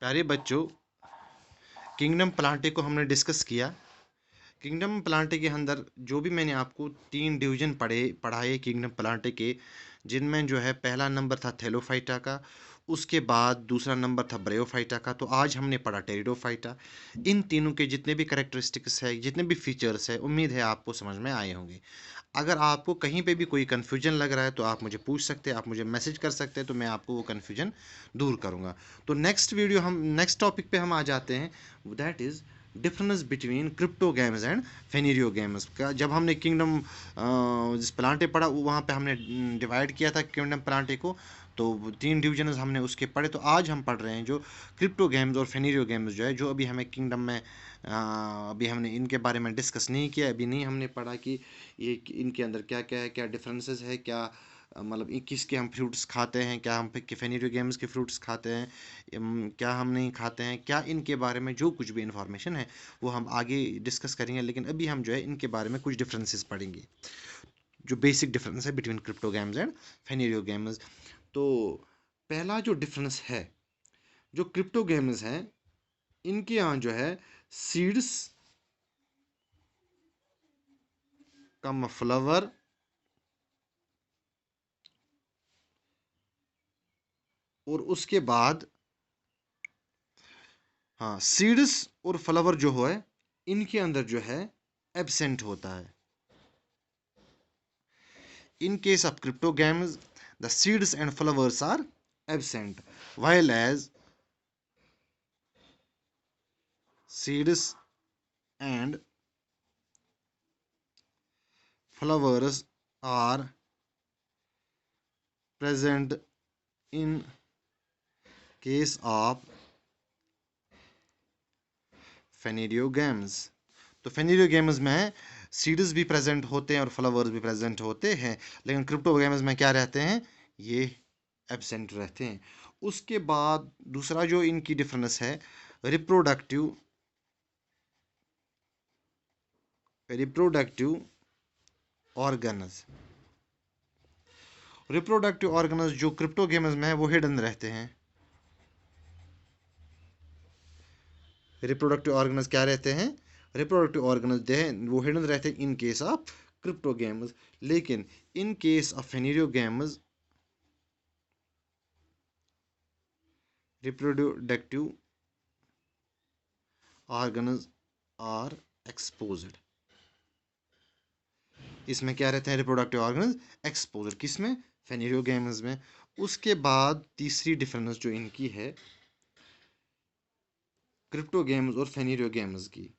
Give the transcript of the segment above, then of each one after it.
प्यारे बच्चों, kingdom Plantae को हमने डिस्कस किया। किंगडम प्लांटे के अंदर जो भी मैंने आपको 3 डिवीजन पढ़ाए किंगडम प्लांटे के, जिनमें जो है पहला नंबर था थैलोफाइटा का, उसके बाद दूसरा नंबर था ब्रेयोफाइटा का। तो आज हमने पढ़ा टेरिडोफाइटा। इन तीनों के जितने भी करेक्टरिस्टिक्स है, जितने भी फीचर्स है, उम्मीद है आपको समझ में आए होंगे। अगर आपको कहीं पे भी कोई कन्फ्यूजन लग रहा है तो आप मुझे पूछ सकते हैं, आप मुझे मैसेज कर सकते हैं, तो मैं आपको वो कन्फ्यूजन दूर करूंगा। तो नेक्स्ट टॉपिक पे हम आ जाते हैं, that is difference between cryptogams and phanerogams का। जब हमने किंगडम प्लांटे पढ़ा, वहाँ पे हमने डिवाइड किया था किंगडम प्लांटे को, तो 3 डिवीजन हमने उसके पढ़े। तो आज हम पढ़ रहे हैं जो क्रिप्टो गेम्स और फेनेरियो गेम्स जो है, जो अभी हमें किंगडम में अभी हमने इनके बारे में डिस्कस नहीं किया, अभी नहीं हमने पढ़ा कि ये इनके अंदर क्या क्या है, क्या डिफरेंसेस है, क्या मतलब किसके हम फ्रूट्स खाते हैं, क्या हम फेनेरियो गेम्स के फ्रूट्स खाते हैं, क्या हम नहीं खाते हैं, क्या इनके बारे में जो कुछ भी इंफॉर्मेशन है वो हम आगे डिस्कस करेंगे। लेकिन अभी हम जो है इनके बारे में कुछ डिफरेंसेस पढ़ेंगे, जो बेसिक डिफरेंस है between cryptogams and phanerogams. तो पहला जो डिफरेंस है, जो क्रिप्टो गेम्स हैं, इनके यहाँ जो है सीड्स का फ्लावर और उसके बाद, हाँ, सीड्स और फ्लावर जो है इनके अंदर जो है एब्सेंट होता है। In case of cryptogams the seeds and flowers are absent, while as seeds and flowers are present in case of phanerogams. तो फेनेरियो गेम्स में सीड्स भी प्रेजेंट होते हैं और फ्लावर्स भी प्रेजेंट होते हैं, लेकिन क्रिप्टो गेम्स में क्या रहते हैं, ये एब्सेंट रहते हैं। उसके बाद दूसरा जो इनकी डिफरेंस है, reproductive reproductive organs. Reproductive organs जो क्रिप्टो गेम्स में है वो हिडन रहते हैं। रिप्रोडक्टिव ऑर्गन्स क्या रहते हैं, रिप्रोडक्टिव ऑर्गन्स वो हिडन रहते हैं in case of cryptogams. लेकिन in case of phanerogams reproductive organs are exposed. इसमें क्या रहते हैं, रिप्रोडक्टिव ऑर्गन्स एक्सपोज्ड, किसमें, फेनेरियो गेम्स में। उसके बाद तीसरी डिफरेंस जो इनकी है क्रिप्टो गेम्स और फेनेरियो गेम्स की,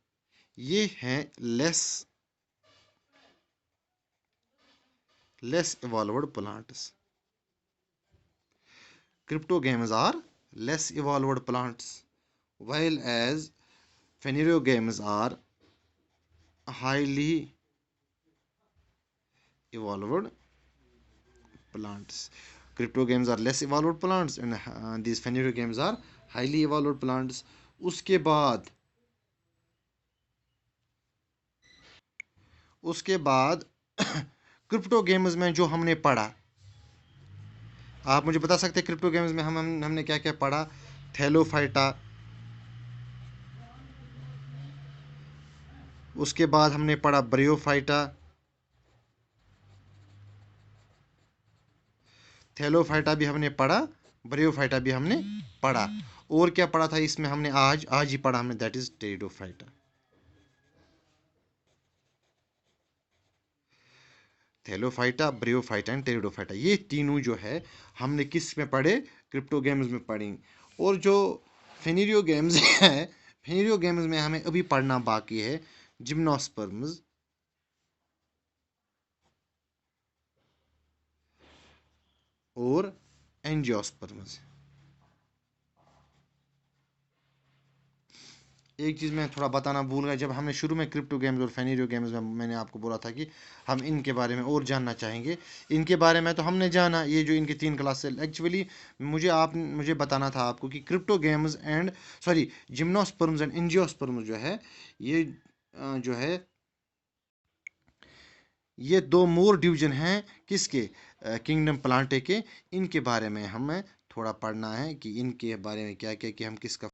ये हैं less evolved plants. Cryptogams are less evolved plants, while as phanerogams are highly evolved plants. Crypto games are less evolved plants and these Fenerio games are highly evolved plants. उसके बाद crypto games में जो हमने पढ़ा, आप मुझे बता सकते हैं क्रिप्टो गेम्स में हमने क्या क्या पढ़ा। थैलोफाइटा, उसके बाद हमने पढ़ा ब्रियोफाइटा, थैलोफाइटा भी हमने पढ़ा, ब्रियोफाइटा भी हमने पढ़ा। और क्या पढ़ा था इसमें हमने, आज ही पढ़ा हमने, that is pteridophyta. Thallophyta, bryophyta and pteridophyta, ये तीनों जो है हमने किस में पढ़े, क्रिप्टो गेम्स में पढ़ी। और जो फेनेरियो गेम्स है, फेनेरियो गेम्स में हमें अभी पढ़ना बाकी है जिम्नोस्पर्म्स और एंजियोस्पर्म्स। एक चीज़ मैं थोड़ा बताना भूल गया, जब हमने शुरू में क्रिप्टो गेम्स और फेनेरियो गेम्स में मैंने आपको बोला था कि हम इनके बारे में और जानना चाहेंगे। इनके बारे में तो हमने जाना, ये जो इनकी 3 क्लास है, एक्चुअली मुझे बताना था आपको कि crypto games and gymnosperms and angiosperms जो है, ये जो है ये 2 मोर डिवीजन हैं किसके, किंगडम प्लांटे के। इनके बारे में हमें थोड़ा पढ़ना है कि इनके बारे में क्या क्या, कि हम किसका